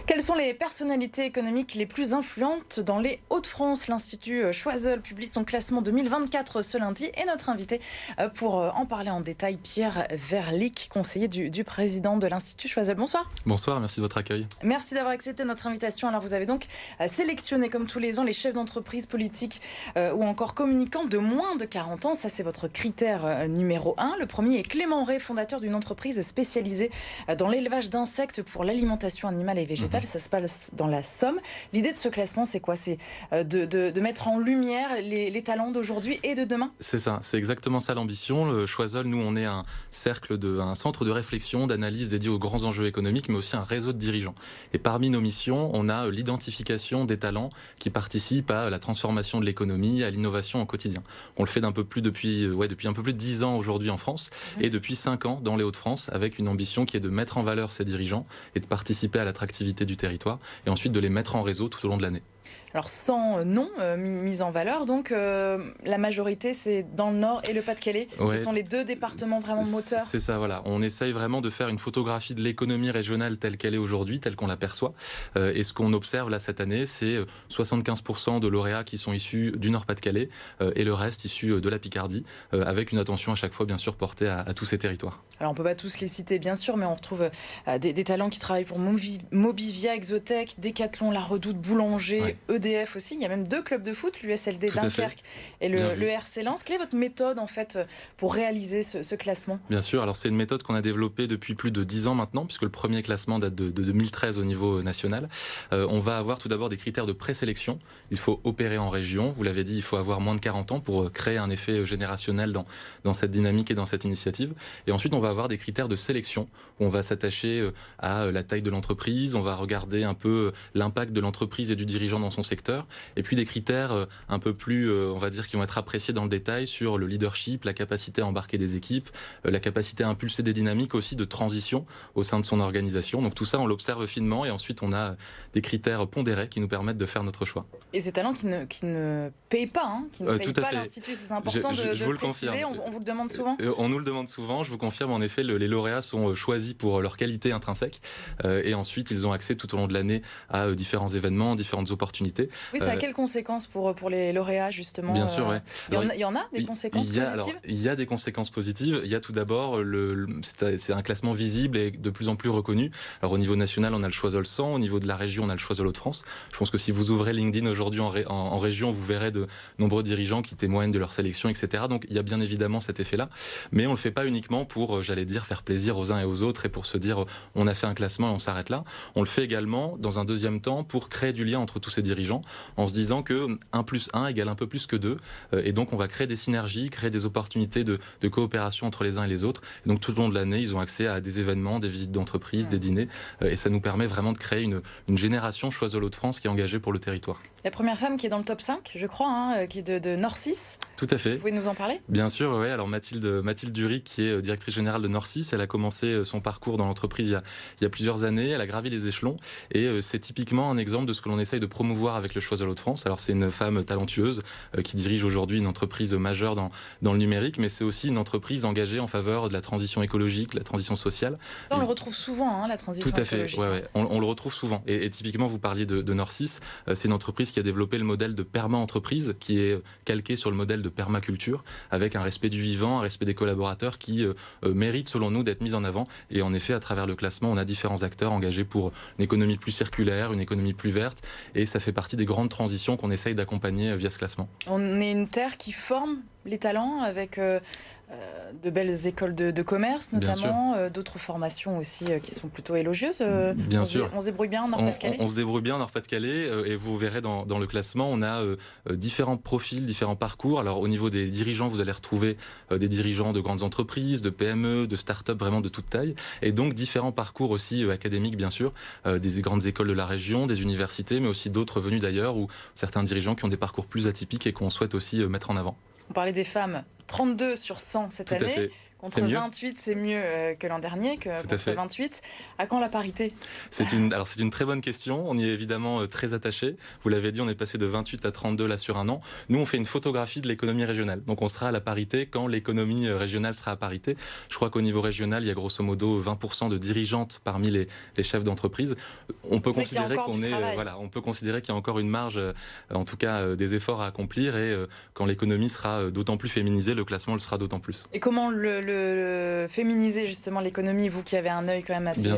Quelles sont les personnalités économiques les plus influentes dans les Hauts-de-France? L'Institut Choiseul publie son classement 2024 ce lundi et notre invité pour en parler en détail, Pierre Verlick, conseiller du président de l'Institut Choiseul. Bonsoir. Bonsoir, merci de votre accueil. Merci d'avoir accepté notre invitation. Alors vous avez donc sélectionné comme tous les ans les chefs d'entreprise politiques ou encore communicants de moins de 40 ans. Ça c'est votre critère numéro 1. Le premier est Clément Rey, fondateur d'une entreprise spécialisée dans l'élevage d'insectes pour l'alimentation animale et végétale. Ça se passe dans la Somme. L'idée de ce classement, c'est quoi? C'est de mettre en lumière les talents d'aujourd'hui et de demain? C'est ça, c'est exactement ça l'ambition. Le Choiseul, nous, on est un centre de réflexion, d'analyse dédié aux grands enjeux économiques, mais aussi un réseau de dirigeants. Et parmi nos missions, on a l'identification des talents qui participent à la transformation de l'économie, à l'innovation au quotidien. On le fait depuis un peu plus de 10 ans aujourd'hui en France et depuis 5 ans dans les Hauts-de-France, avec une ambition qui est de mettre en valeur ces dirigeants et de participer à l'attractivité du territoire et ensuite de les mettre en réseau tout au long de l'année. Alors 100 noms mis en valeur, donc la majorité c'est dans le Nord et le Pas-de-Calais. Ouais. Ce sont les deux départements vraiment moteurs. C'est ça, voilà. On essaye vraiment de faire une photographie de l'économie régionale telle qu'elle est aujourd'hui, telle qu'on l'aperçoit. Et ce qu'on observe là cette année, c'est 75% de lauréats qui sont issus du Nord-Pas-de-Calais et le reste issus de la Picardie, avec une attention à chaque fois bien sûr portée à tous ces territoires. Alors on peut pas tous les citer bien sûr, mais on retrouve des talents qui travaillent pour Mobivia, Exotech, Decathlon, La Redoute, Boulanger, Ouais. EDF aussi. Il y a même 2 clubs de foot, l'USLD Tout à fait. Dunkerque et le RC Lens. Quelle est votre méthode en fait pour réaliser ce classement? Bien sûr, alors c'est une méthode qu'on a développée depuis plus de 10 ans maintenant, puisque le premier classement date de 2013 au niveau national. On va avoir tout d'abord des critères de présélection. Il faut opérer en région. Vous l'avez dit, il faut avoir moins de 40 ans pour créer un effet générationnel dans cette dynamique et dans cette initiative. Et ensuite, on va avoir des critères de sélection où on va s'attacher à la taille de l'entreprise, on va regarder un peu l'impact de l'entreprise et du dirigeant dans son secteur, et puis des critères un peu plus, on va dire, qui vont être appréciés dans le détail sur le leadership, la capacité à embarquer des équipes, la capacité à impulser des dynamiques aussi de transition au sein de son organisation. Donc tout ça, on l'observe finement et ensuite on a des critères pondérés qui nous permettent de faire notre choix. Et ces talents qui ne payent pas, qui ne payent Tout à pas fait. l'Institut, c'est important de vous le le préciser, confirme. on vous le demande souvent. On nous le demande souvent, je vous confirme en effet, les lauréats sont choisis pour leur qualité intrinsèque et ensuite ils ont accès tout au long de l'année à différents événements, différentes opportunités. Oui, ça a quelles conséquences pour les lauréats justement? Bien sûr, ouais. Il y en a des conséquences positives? Il y a des conséquences positives. Il y a tout d'abord, c'est un classement visible et de plus en plus reconnu. Alors au niveau national, on a le Choiseul 100, au niveau de la région, on a le Choiseul Hauts-de-France. Je pense que si vous ouvrez LinkedIn aujourd'hui en région, vous verrez de nombreux dirigeants qui témoignent de leur sélection, etc. Donc il y a bien évidemment cet effet-là. Mais on ne le fait pas uniquement pour, j'allais dire, faire plaisir aux uns et aux autres et pour se dire on a fait un classement et on s'arrête là. On le fait également dans un deuxième temps pour créer du lien entre tous ces dirigeants en se disant que 1 + 1 égale un peu plus que 2 et donc on va créer des synergies, créer des opportunités de coopération entre les uns et les autres. Et donc tout au long de l'année, ils ont accès à des événements, des visites d'entreprise, des dîners et ça nous permet vraiment de créer une génération Choiseul Hauts-de-France qui est engagée pour le territoire. La première femme qui est dans le top 5, je crois, qui est de Nord6. Tout à fait. Vous pouvez nous en parler? Bien sûr, oui. Alors Mathilde Dury, qui est directrice générale de Nord6, elle a commencé son parcours dans l'entreprise il y a plusieurs années. Elle a gravi les échelons et c'est typiquement un exemple de ce que l'on essaye de promouvoir avec le Choiseul Hauts-de-France. Alors c'est une femme talentueuse qui dirige aujourd'hui une entreprise majeure dans le numérique, mais c'est aussi une entreprise engagée en faveur de la transition écologique, la transition sociale. Ça, on le retrouve souvent, la transition écologique. Tout à fait, ouais. On le retrouve souvent. Et typiquement, vous parliez de Nord6, c'est une entreprise qui a développé le modèle de perma-entreprise, qui est calqué sur le modèle de permaculture, avec un respect du vivant, un respect des collaborateurs qui mérite, selon nous, d'être mis en avant. Et en effet, à travers le classement, on a différents acteurs engagés pour une économie plus circulaire, une économie plus verte, et ça fait partie des grandes transitions qu'on essaye d'accompagner via ce classement. On est une terre qui forme les talents avec de belles écoles de commerce notamment, d'autres formations aussi qui sont plutôt élogieuses. Bien sûr. On se débrouille bien en Nord-Pas-de-Calais? On se débrouille bien en Nord-Pas-de-Calais et vous verrez dans le classement, on a différents profils, différents parcours. Alors au niveau des dirigeants, vous allez retrouver des dirigeants de grandes entreprises, de PME, de start-up vraiment de toute taille et donc différents parcours aussi académiques bien sûr, des grandes écoles de la région, des universités mais aussi d'autres venus d'ailleurs ou certains dirigeants qui ont des parcours plus atypiques et qu'on souhaite aussi mettre en avant. On parlait des femmes, 32 sur 100 cette année. Entre 28, c'est mieux que l'an dernier, contre 28. À quand la parité ? C'est une très bonne question. On y est évidemment très attaché. Vous l'avez dit, on est passé de 28 à 32 là sur un an. Nous, on fait une photographie de l'économie régionale. Donc on sera à la parité quand l'économie régionale sera à parité. Je crois qu'au niveau régional, il y a grosso modo 20% de dirigeantes parmi les chefs d'entreprise. On peut considérer on peut considérer qu'il y a encore une marge, en tout cas des efforts à accomplir, et quand l'économie sera d'autant plus féminisée, le classement le sera d'autant plus. Et comment le féminiser justement l'économie, vous qui avez un œil quand même assez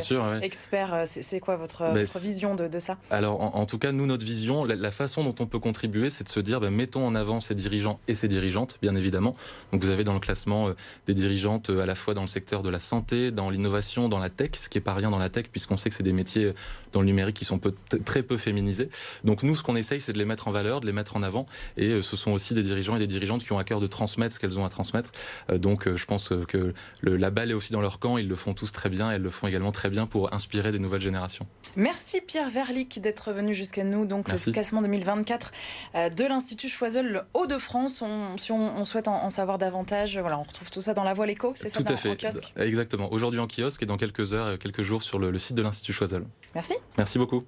expert, c'est quoi votre vision de ça ? Alors en tout cas, nous, notre vision, la façon dont on peut contribuer, c'est de se dire mettons en avant ces dirigeants et ces dirigeantes, bien évidemment. Donc vous avez dans le classement des dirigeantes à la fois dans le secteur de la santé, dans l'innovation, dans la tech, ce qui n'est pas rien dans la tech, puisqu'on sait que c'est des métiers dans le numérique qui sont très peu féminisés. Donc nous, ce qu'on essaye, c'est de les mettre en valeur, de les mettre en avant, et ce sont aussi des dirigeants et des dirigeantes qui ont à cœur de transmettre ce qu'elles ont à transmettre. Donc je pense que la balle est aussi dans leur camp, ils le font tous très bien, et elles le font également très bien pour inspirer des nouvelles générations. Merci Pierre Verlick d'être venu jusqu'à nous. Donc le classement 2024 de l'Institut Choiseul, le Hauts-de-France. Si on souhaite en savoir davantage, on retrouve tout ça dans La Voix l'Écho, c'est ça, en kiosque ? Exactement. Aujourd'hui en kiosque et dans quelques heures, quelques jours sur le site de l'Institut Choiseul. Merci. Merci beaucoup.